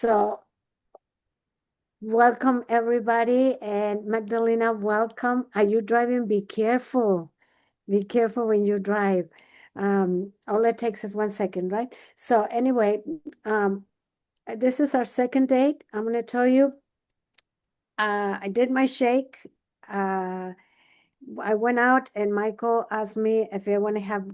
So, welcome everybody. And Magdalena, welcome. Are you driving? Be careful. Be careful when you drive. All it takes is 1 second, right? So, anyway, um, this is our second date. I'm going to tell you, I did my shake. Uh, I went out and Michael asked me if I want to have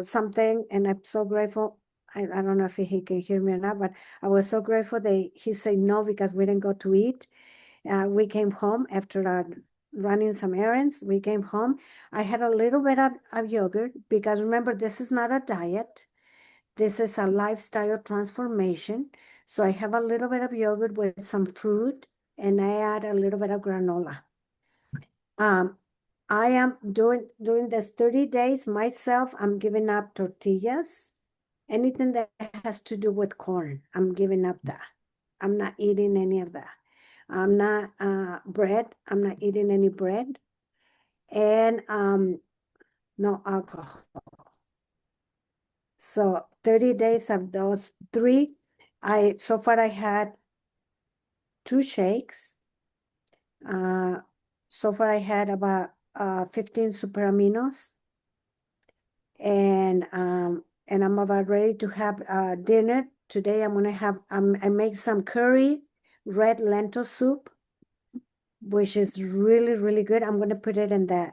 something, and I'm so grateful. I don't know if he can hear me or not, but I was so grateful that he said no because we didn't go to eat. We came home after running some errands. We came home. I had a little bit of yogurt because remember, this is not a diet. This is a lifestyle transformation. So I have a little bit of yogurt with some fruit, and I add a little bit of granola. Um, I am doing this 30 days myself. I'm giving up tortillas. Anything that has to do with corn, I'm giving up that. I'm not eating any of that. I'm not bread. I'm not eating any bread. And no alcohol. So 30 days of those three. So far I had two shakes. So far I had about 15 super aminos. And I'm about ready to have dinner. Today I'm gonna have I make some curry, red lentil soup, which is really, really good. I'm gonna put it in the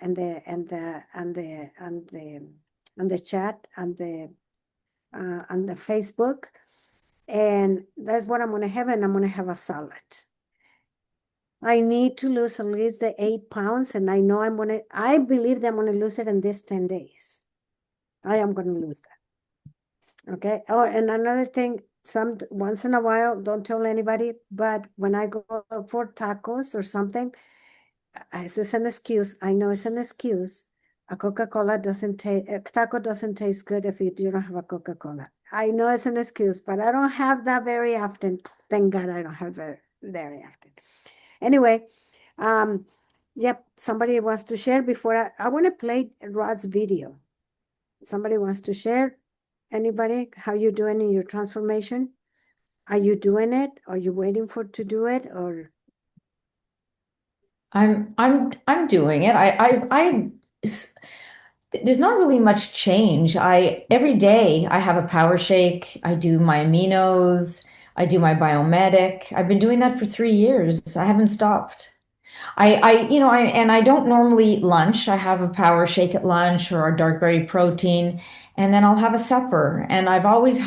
chat on the Facebook. And that's what I'm gonna have, and I'm gonna have a salad. I need to lose at least the 8 pounds, and I know I believe that I'm gonna lose it in these 10 days. I am gonna lose that. Okay. Oh, and another thing, once in a while, don't tell anybody, but when I go for tacos or something, this is an excuse. I know it's an excuse. A Coca-Cola doesn't taste, a taco doesn't taste good if you don't have a Coca-Cola. I know it's an excuse, but I don't have that very often. Thank God I don't have very often. Anyway, um, yep, somebody wants to share before I want to play Rod's video. Somebody wants to share? Anybody? How you doing in your transformation? Are you doing it? Are you waiting for to do it? Or I'm doing it. There's not really much change. Every day I have a power shake. I do my aminos. I do my biomedic. I've been doing that for 3 years. I haven't stopped. I don't normally eat lunch. I have a power shake at lunch or a dark berry protein, and then I'll have a supper. And I've always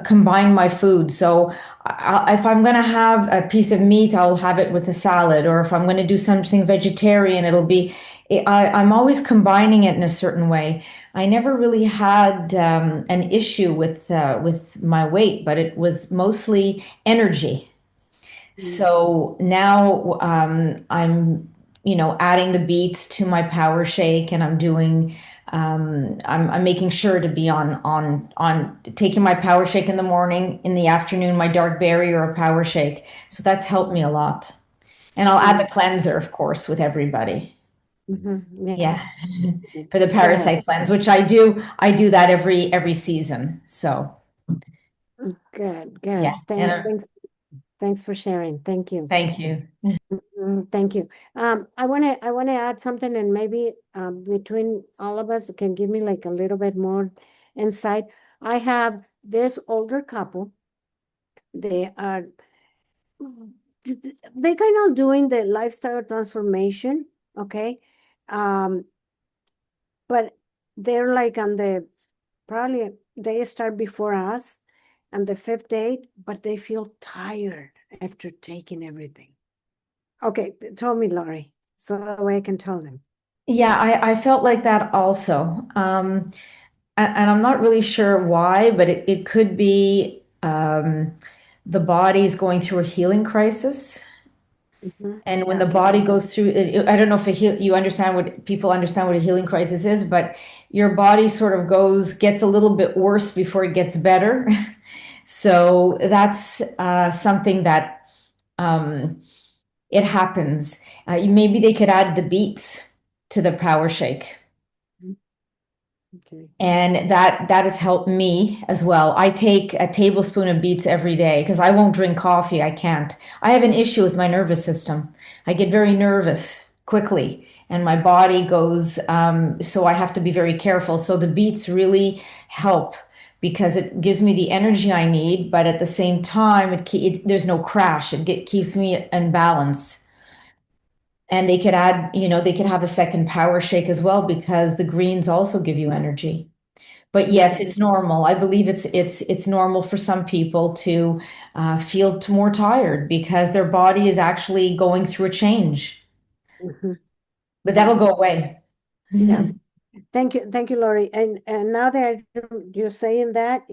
combined my food. So if I'm going to have a piece of meat, I'll have it with a salad. Or if I'm going to do something vegetarian, I'm always combining it in a certain way. I never really had an issue with my weight, but it was mostly energy. mm, So now I'm adding the beets to my power shake, and I'm making sure to be on taking my power shake in the morning, in the afternoon, my dark berry or a power shake. So that's helped me a lot. And I'll add mm, the cleanser, of course, with everybody. yeah, Yeah. For the good, parasite cleanse, which I do that every season. So good, yeah. good. And Thanks for sharing. Thank you. thank you. Thank you. I want to add something, and maybe between all of us can give me like a little bit more insight. I have this older couple. They are they kind of doing the lifestyle transformation, okay? Um, but they're like on the probably they start before us on the fifth date, but they feel tired after taking everything. Okay, tell me, Laurie, so that way I can tell them. Yeah, I felt like that also. And I'm not really sure why, but it could be the body's going through a healing crisis. And when Yeah, the okay. body goes through, I don't know if you understand what people understand what a healing crisis is, but your body sort of gets a little bit worse before it gets better. So that's something that um, it happens. Maybe they could add the beets to the power shake. Okay. And that has helped me as well. I take a tablespoon of beets every day because I won't drink coffee. I can't. I have an issue with my nervous system. I get very nervous quickly, and my body goes, so I have to be very careful. So the beets really help because it gives me the energy I need, but at the same time, there's no crash. Keeps me in balance. And they could add, they could have a second power shake as well because the greens also give you energy. But yes, Okay. it's normal. I believe it's normal for some people to feel more tired because their body is actually going through a change. Mhm. But that'll Yeah. go away. Yeah. Thank you, Lori. And now that you're saying that,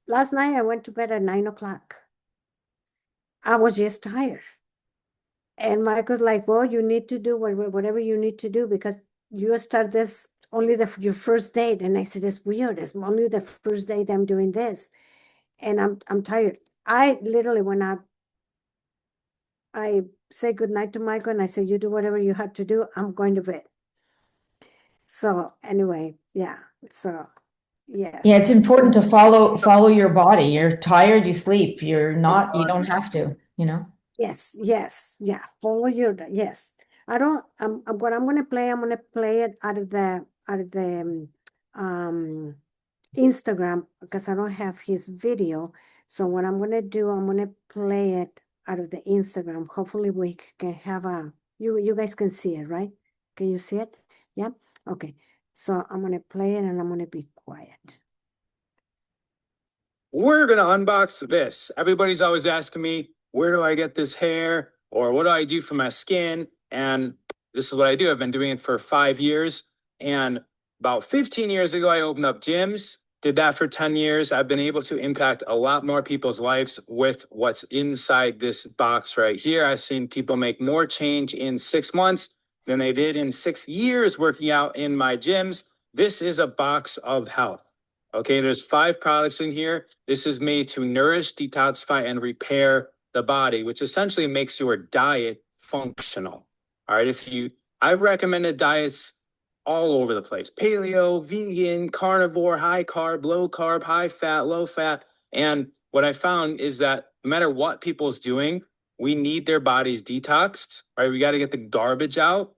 last night I went to bed at 9 o'clock. I was just tired. And Michael's like, well, you need to do whatever you need to do because you start this only your first date. And I said, it's weird. It's only the first date I'm doing this. And I'm tired. I literally, when I say goodnight to Michael and I say, you do whatever you have to do, I'm going to bed. So anyway, yeah. So Yeah, it's yes. important to follow your body. You're tired, you sleep. You're not, you don't have to. Yes, yes, yeah. Follow your yes. I don't. What I'm gonna play. I'm gonna play it out of the Instagram because I don't have his video. So what I'm gonna do, I'm gonna play it out of the Instagram. Hopefully we can have you guys can see it, right? Can you see it? Yeah. Okay. So I'm gonna play it and I'm gonna be quiet. We're going to unbox this. Everybody's always asking me, where do I get this hair? Or what do I do for my skin? And this is what I do. I've been doing it for 5 years. And about 15 years ago, I opened up gyms, did that for 10 years. I've been able to impact a lot more people's lives with what's inside this box right here. I've seen people make more change in 6 months than they did in 6 years working out in my gyms. This is a box of health. Okay, there's 5 products in here. This is made to nourish, detoxify, and repair the body, which essentially makes your diet functional. All right, I've recommended diets all over the place: paleo, vegan, carnivore, high carb, high fat, low fat. And what I found is that no matter what people's doing, we need their bodies detoxed, right? We got to get the garbage out.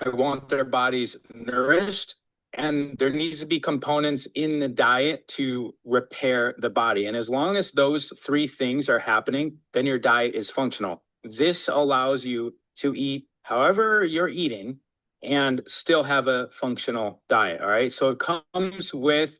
I want their bodies nourished, and there needs to be components in the diet to repair the body. And as long as those 3 things are happening, then your diet is functional. This allows you to eat however you're eating and still have a functional diet. All right. So it comes with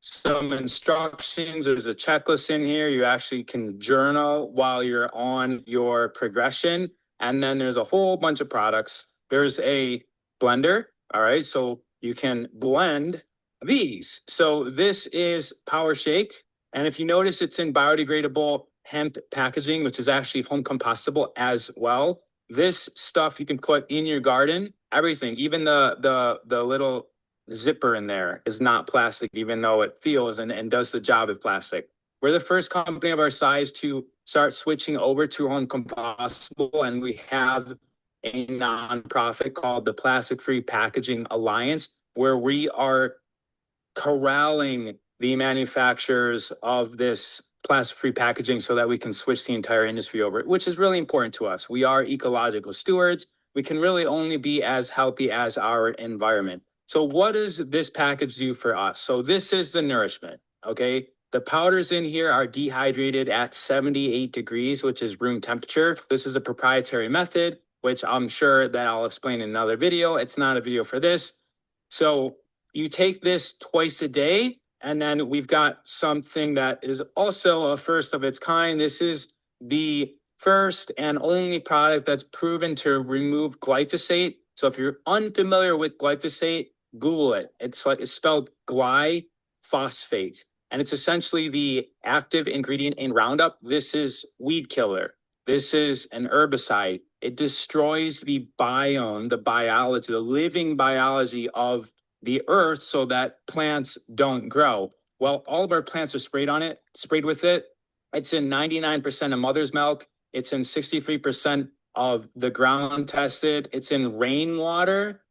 some instructions. There's a checklist in here. You actually can journal while you're on your progression. And then there's a whole bunch of products. There's a blender. All right. So you can blend these. So this is Power Shake. And if you notice, it's in biodegradable hemp packaging, which is actually home compostable as well. This stuff you can put in your garden, everything, even the little zipper in there is not plastic, even though it feels and does the job of plastic. We're the first company of our size to start switching over to home compostable, and we have a nonprofit called the Plastic Free Packaging Alliance, where we are corralling the manufacturers of this plastic free packaging so that we can switch the entire industry over, which is really important to us. We are ecological stewards. We can really only be as healthy as our environment. So what does this package do for us? So this is the nourishment, okay? The powders in here are dehydrated at 78 degrees, which is room temperature. This is a proprietary method, which I'm sure that I'll explain in another video. It's not a video for this. So you take this twice a day, and then we've got something that is also a first of its kind. This is the first and only product that's proven to remove glyphosate. So if you're unfamiliar with glyphosate, Google it. It's spelled glyphosate, and it's essentially the active ingredient in Roundup. This is weed killer. This is an herbicide. It destroys the biome, the biology, the living biology of the earth so that plants don't grow. Well, all of our plants are sprayed with it. It's in 99% of mother's milk. It's in 63% of the ground tested. It's in rainwater.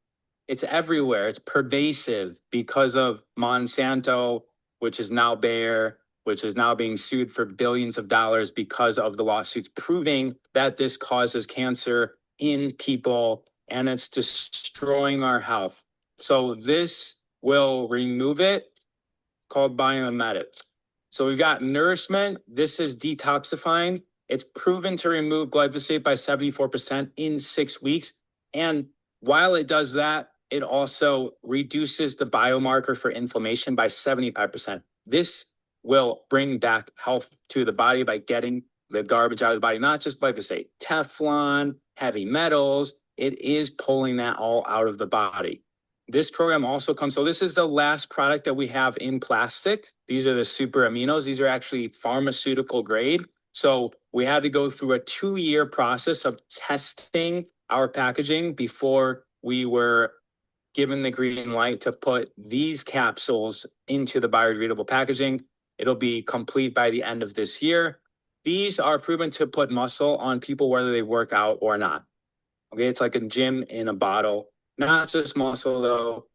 It's everywhere. It's pervasive because of Monsanto, which is now Bayer, which is now being sued for billions of dollars because of the lawsuits proving that this causes cancer in people and it's destroying our health. So this will remove it, called Biomedics. So we've got nourishment. This is detoxifying. It's proven to remove glyphosate by 74% in 6 weeks. And while it does that, it also reduces the biomarker for inflammation by 75%. This will bring back health to the body by getting the garbage out of the body, not just glyphosate, Teflon, heavy metals. It is pulling that all out of the body. This program also comes, so this is the last product that we have in plastic. These are the super aminos. These are actually pharmaceutical grade. So we had to go through a 2-year process of testing our packaging before we were given the green light to put these capsules into the biodegradable packaging. It'll be complete by the end of this year. These are proven to put muscle on people whether they work out or not. Okay, it's like a gym in a bottle. Not just muscle though.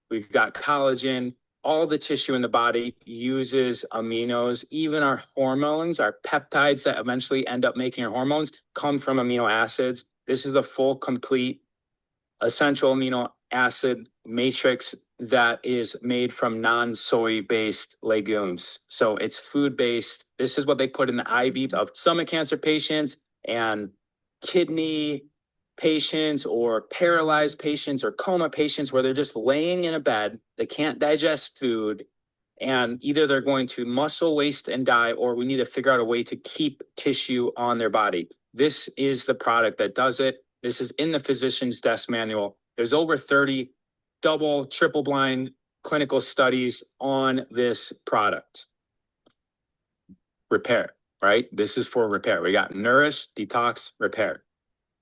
We've got collagen. All the tissue in the body uses aminos. Even our hormones, our peptides that eventually end up making our hormones come from amino acids. This is the full, complete, essential amino acid matrix that is made from non-soy based legumes. So it's food based. This is what they put in the IV of stomach cancer patients and kidney patients or paralyzed patients or coma patients where they're just laying in a bed, they can't digest food, and either they're going to muscle waste and die, or we need to figure out a way to keep tissue on their body. This is the product that does it. This is in the physician's desk manual. There's over 30 double, triple blind clinical studies on this product. Repair, right? This is for repair. We got nourish, detox, repair.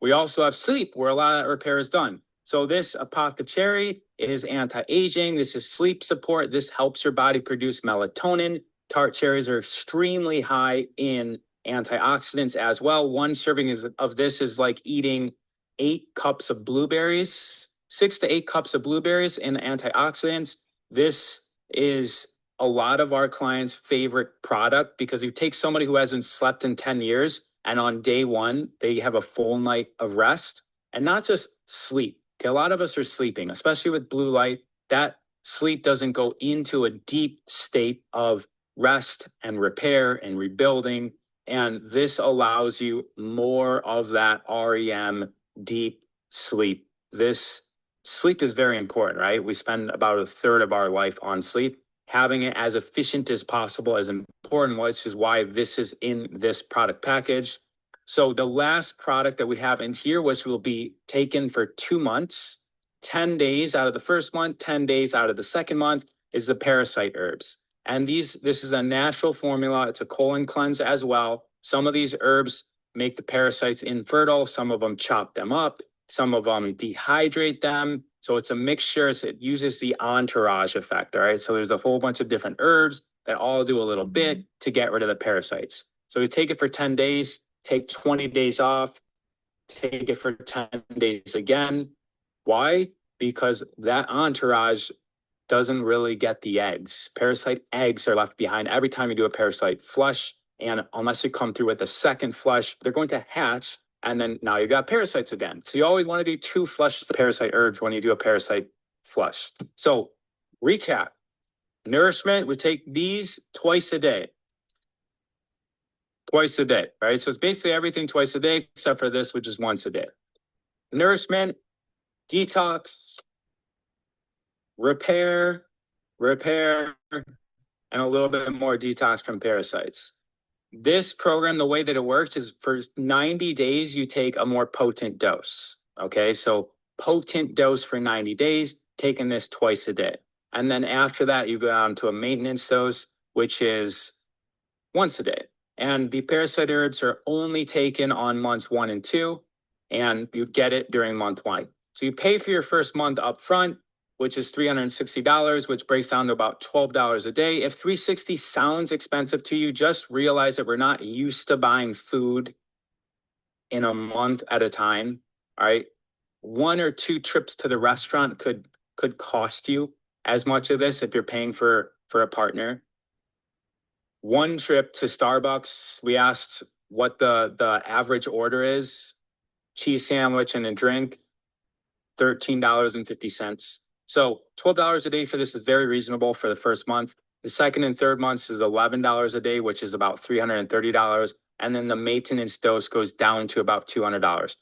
We also have sleep, where a lot of that repair is done. So this Apothecary is anti-aging. This is sleep support. This helps your body produce melatonin. Tart cherries are extremely high in antioxidants as well. One serving of this is like eating 8 cups of blueberries, 6 to 8 cups of blueberries in antioxidants. This is a lot of our clients' favorite product because you take somebody who hasn't slept in 10 years and on day one, they have a full night of rest and not just sleep. Okay, a lot of us are sleeping, especially with blue light. That sleep doesn't go into a deep state of rest and repair and rebuilding. And this allows you more of that REM deep sleep. This sleep is very important, right? We spend about 1/3 of our life on sleep. Having it as efficient as possible is important, which is why this is in this product package. So the last product that we have in here, which will be taken for 2 months, 10 days out of the first month, 10 days out of the second month, is the parasite herbs. And this is a natural formula. It's a colon cleanse as well. Some of these herbs make the parasites infertile. Some of them chop them up. Some of them dehydrate them. So it's a mixture. It uses the entourage effect, all right? So there's a whole bunch of different herbs that all do a little bit to get rid of the parasites. So we take it for 10 days, take 20 days off, take it for 10 days again. Why? Because that entourage doesn't really get the eggs. Parasite eggs are left behind every time you do a parasite flush. And unless you come through with a second flush, they're going to hatch. And then now you got parasites again. So you always want to do 2 flushes of parasite herbs when you do a parasite flush. So recap, nourishment, we take these twice a day. Twice a day, right? So it's basically everything twice a day, except for this, which is once a day. Nourishment, detox, repair, and a little bit more detox from parasites. This program, the way that it works is for 90 days, you take a more potent dose. Okay, so potent dose for 90 days, taking this twice a day. And then after that, you go down to a maintenance dose, which is once a day. And the parasite herbs are only taken on months 1 and 2, and you get it during month 1. So you pay for your first month up front, which is $360, which breaks down to about $12 a day. If $360 sounds expensive to you, just realize that we're not used to buying food in a month at a time, all right? 1 or 2 trips to the restaurant could cost you as much of this if you're paying for a partner. 1 trip to Starbucks, we asked what the average order is, cheese sandwich and a drink, $13.50. So $12 a day for this is very reasonable for the first month. The second and third months is $11 a day, which is about $330. And then the maintenance dose goes down to about $200.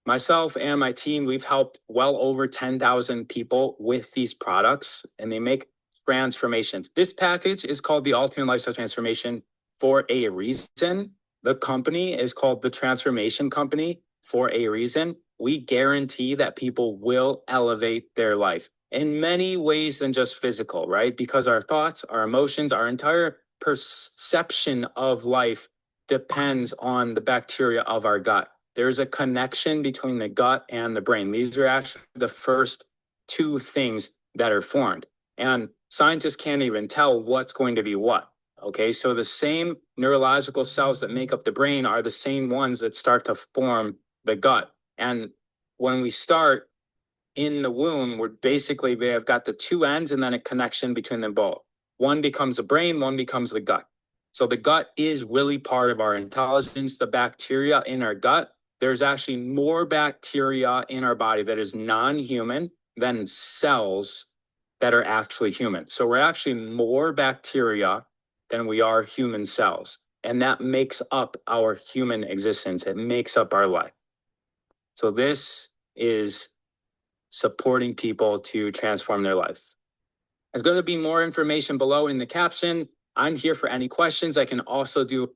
Myself and my team, we've helped well over 10,000 people with these products, and they make transformations. This package is called the Ultimate Lifestyle Transformation for a reason. The company is called the Transformation Company for a reason. We guarantee that people will elevate their life in many ways than just physical, right? Because our thoughts, our emotions, our entire perception of life depends on the bacteria of our gut. There's a connection between the gut and the brain. These are actually the first 2 things that are formed. And scientists can't even tell what's going to be what. Okay, so the same neurological cells that make up the brain are the same ones that start to form the gut. And when we start in the womb, we have got the 2 ends and then a connection between them both. One becomes the brain, one becomes the gut. So the gut is really part of our intelligence. The bacteria in our gut, there's actually more bacteria in our body that is non-human than cells that are actually human. So we're actually more bacteria than we are human cells. And that makes up our human existence. It makes up our life. So this is supporting people to transform their lives. There's going to be more information below in the caption. I'm here for any questions. I can also do.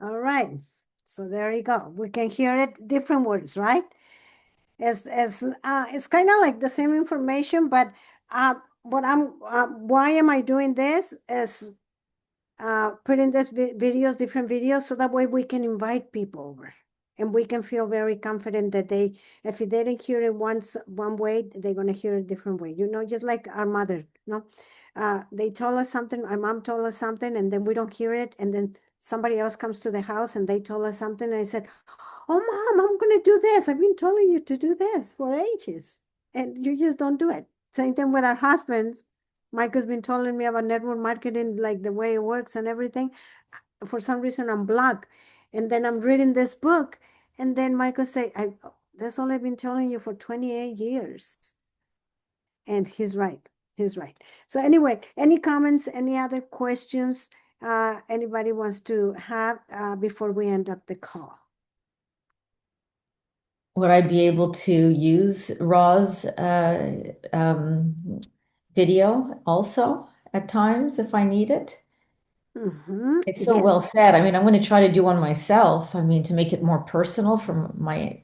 All right. So there you go. We can hear it, different words, right? It's kind of like the same information, but why am I doing this? Is putting this different videos, so that way we can invite people over, and we can feel very confident that if they didn't hear it one way, they're gonna hear it a different way. Just like our mother, they told us something. Our mom told us something, and then we don't hear it, and then somebody else comes to the house and they told us something, and I said, "Oh, Mom, I'm gonna do this. I've been telling you to do this for ages, and you just don't do it." Same thing with our husbands. Michael's been telling me about network marketing, like the way it works and everything. For some reason, I'm blocked. And then I'm reading this book, and then Michael say, "That's all I've been telling you for 28 years. And he's right. He's right. So anyway, any comments, any other questions anybody wants to have before we end up the call? Would I be able to use Roz video also at times if I need it? It's so well said. I mean, I'm going to try to do one myself. I mean, to make it more personal from my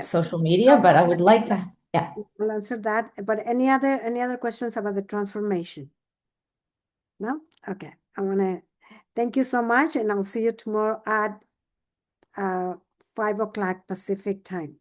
social media, but I would like to, yeah. We'll answer that. But any other questions about the transformation? No? Okay. I want to thank you so much, and I'll see you tomorrow at 5 o'clock Pacific time.